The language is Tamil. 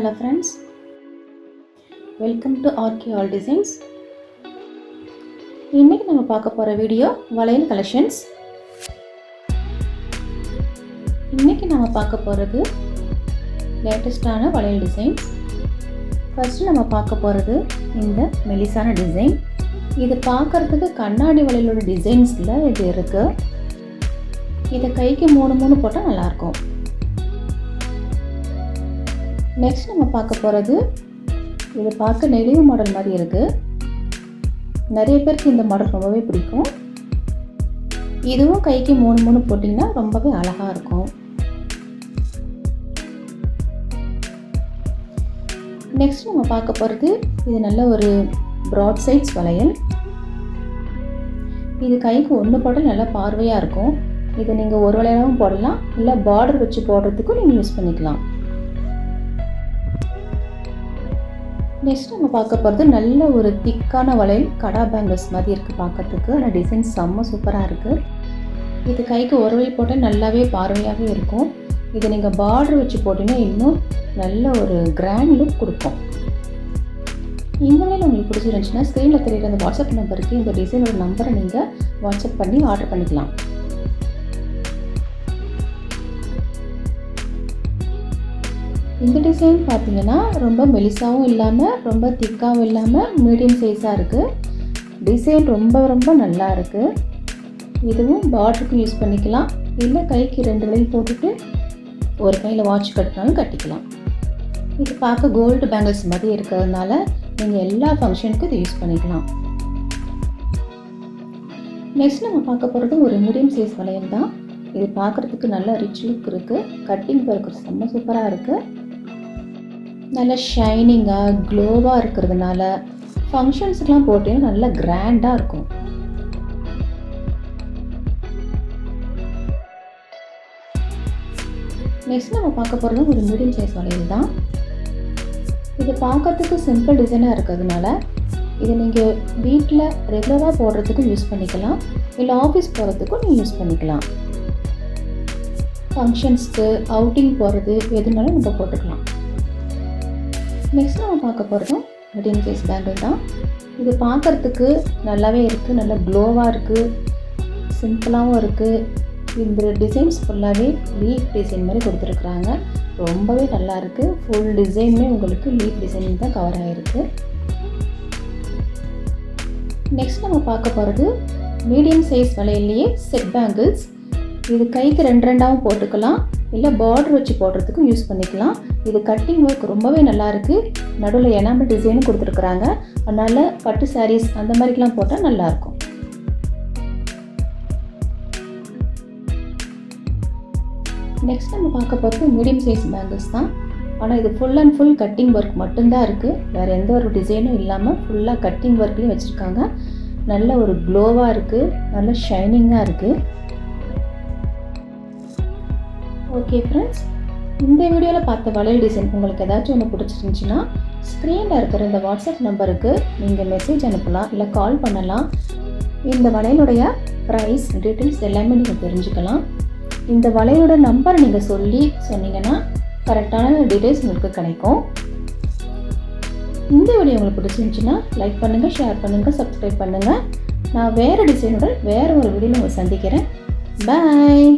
Hello friends, welcome to RK All Designs. இன்னைக்கு நம்ம பார்க்க போற வீடியோ வளையல் கலெக்ஷன்ஸ். இன்னைக்கு நம்ம பார்க்க போறது லேட்டஸ்டான வளையல் டிசைன்ஸ். ஃபர்ஸ்ட் நம்ம பார்க்க போறது இந்த மெலிசான டிசைன். இது பார்க்கிறதுக்கு கண்ணாடி வளையலோட டிசைன்ஸ்ல இது இருக்கு. இத கைக்கு மூணு போட்டா நல்லா இருக்கும். நெக்ஸ்ட் நம்ம பார்க்க போகிறது இது பார்க்க நெளிவு மாடல் மாதிரி இருக்குது. நிறைய பேருக்கு இந்த மாடல் ரொம்பவே பிடிக்கும். இதுவும் கைக்கு மூணு போட்டிங்கன்னா ரொம்பவே அழகாக இருக்கும். நெக்ஸ்ட் நம்ம பார்க்க போகிறது இது நல்ல ஒரு ப்ராட் சைட்ஸ் வளையல். இது கைக்கு ஒன்று போட்டால் நல்லா பார்வையாக இருக்கும். இதை நீங்கள் ஒரு வளையலாகவும் போடலாம், இல்லை பார்டர் வச்சு போடுறதுக்கும் நீங்கள் யூஸ் பண்ணிக்கலாம். நெக்ஸ்ட் நம்ம பார்க்க போகிறது நல்ல ஒரு திக்கான வளையல் கடா பேங்கிள்ஸ் மாதிரி இருக்குது பார்க்கறதுக்கு. ஆனால் டிசைன் செம்ம சூப்பராக இருக்குது. இது கைக்கு ஒரு வளையல் போட்டால் நல்லாவே பார்வையாகவே இருக்கும். இதை நீங்கள் பார்டர் வச்சு போட்டிங்கன்னா இன்னும் நல்ல ஒரு கிராண்ட் லுக் கொடுக்கும். இந்த வளையல் உங்களுக்கு பிடிச்சிருந்துச்சுன்னா ஸ்க்ரீனில் தெரியுற அந்த வாட்ஸ்அப் நம்பருக்கு இந்த டிசைனோட நம்பரை நீங்கள் வாட்ஸ்அப் பண்ணி ஆர்டர் பண்ணிக்கலாம். இந்த டிசைன் பார்த்தீங்கன்னா ரொம்ப மெலிசாவும் இல்லாமல் ரொம்ப திக்காகவும் இல்லாமல் மீடியம் சைஸாக இருக்குது. டிசைன் ரொம்ப நல்லா இருக்குது. இதுவும் பார்டருக்கும் யூஸ் பண்ணிக்கலாம், இல்லை கைக்கு 2 வளையல் போட்டுட்டு ஒரு கையில் வாட்ச் கட்டினாலும் கட்டிக்கலாம். இது பார்க்க கோல்டு பேங்கிள்ஸ் மாதிரி இருக்கிறதுனால நீங்கள் எல்லா ஃபங்க்ஷனுக்கும் இதை யூஸ் பண்ணிக்கலாம். நெக்ஸ்ட் நம்ம பார்க்க போகிறது ஒரு மீடியம் சைஸ் வளையல் தான். இது பார்க்குறதுக்கு நல்ல ரிச் லுக் இருக்குது. கட்டிங் பார்க்க செம்ம சூப்பராக இருக்குது. நல்ல ஷைனிங்காக க்ளோவாக இருக்கிறதுனால ஃபங்க்ஷன்ஸுக்கெலாம் போட்டிங்கன்னா நல்லா கிராண்டாக இருக்கும். நெக்ஸ்ட் நம்ம பார்க்க போகிறது ஒரு மீடியம் சைஸ் வளையல் தான். இது பார்க்கறதுக்கு சிம்பிள் டிசைனாக இருக்கிறதுனால இதை நீங்கள் வீட்டில் ரெகுலராக போடுறதுக்கும் யூஸ் பண்ணிக்கலாம், இல்லை ஆஃபீஸ் போகிறதுக்கும் நீங்கள் யூஸ் பண்ணிக்கலாம். ஃபங்க்ஷன்ஸ்க்கு அவுட்டிங் போகிறது எதுனாலும் நம்ம போட்டுக்கலாம். நெக்ஸ்ட் நம்ம பார்க்க போகிறதும் மீடியம் சைஸ் பேங்கிள் தான். இது பார்க்குறதுக்கு நல்லாவே இருக்குது, நல்லா க்ளோவாக இருக்குது, சிம்பிளாகவும் இருக்குது. இந்த டிசைன்ஸ் ஃபுல்லாகவே லீஃப் டிசைன் மாதிரி கொடுத்துருக்குறாங்க. ரொம்பவே நல்லா இருக்குது. ஃபுல் டிசைனுமே உங்களுக்கு லீஃப் டிசைன் தான் கவர் ஆகிருக்கு. நெக்ஸ்ட் நம்ம பார்க்க போகிறது மீடியம் சைஸ் வளையல்லையே செட் பேங்கிள்ஸ். இது கைக்கு 2 போட்டுக்கலாம், இல்லை பார்டர் வச்சு போடுறதுக்கும் யூஸ் பண்ணிக்கலாம். இது கட்டிங் ஒர்க் ரொம்பவே நல்லா இருக்குது. நடுவில் எனாமல் டிசைனும் கொடுத்துருக்குறாங்க. அதனால் பட்டு சாரீஸ் அந்த மாதிரிக்கெலாம் போட்டால் நல்லாயிருக்கும். நெக்ஸ்ட் நம்ம பார்க்க போகிறது மீடியம் சைஸ் பேங்கிள்ஸ் தான். ஆனால் இது full and full cutting work மட்டும்தான் இருக்குது. வேறு எந்த ஒரு டிசைனும் இல்லாமல் ஃபுல்லாக கட்டிங் ஒர்க்லேயும் வச்சுருக்காங்க. நல்ல ஒரு க்ளோவாக இருக்குது, நல்ல ஷைனிங்காக இருக்குது. ஓகே ஃப்ரெண்ட்ஸ், இந்த வீடியோவில் பார்த்த வளையல் டிசைன் உங்களுக்கு ஏதாச்சும் ஒன்று பிடிச்சிருந்துச்சின்னா ஸ்க்ரீனில் இருக்கிற இந்த வாட்ஸ்அப் நம்பருக்கு நீங்கள் மெசேஜ் அனுப்பலாம், இல்லை கால் பண்ணலாம். இந்த வளையலுடைய ப்ரைஸ் டீட்டெயில்ஸ் எல்லாமே நீங்கள் தெரிஞ்சுக்கலாம். இந்த வளையலோட நம்பர் நீங்கள் சொன்னீங்கன்னா கரெக்டான டீட்டெயில்ஸ் உங்களுக்கு கிடைக்கும். இந்த வீடியோ உங்களுக்கு பிடிச்சிருந்துச்சின்னா லைக் பண்ணுங்கள், ஷேர் பண்ணுங்கள், சப்ஸ்கிரைப் பண்ணுங்கள். நான் வேறு டிசைனுடன் வேறு ஒரு வீடியோவில் உங்களை சந்திக்கிறேன். பாய்.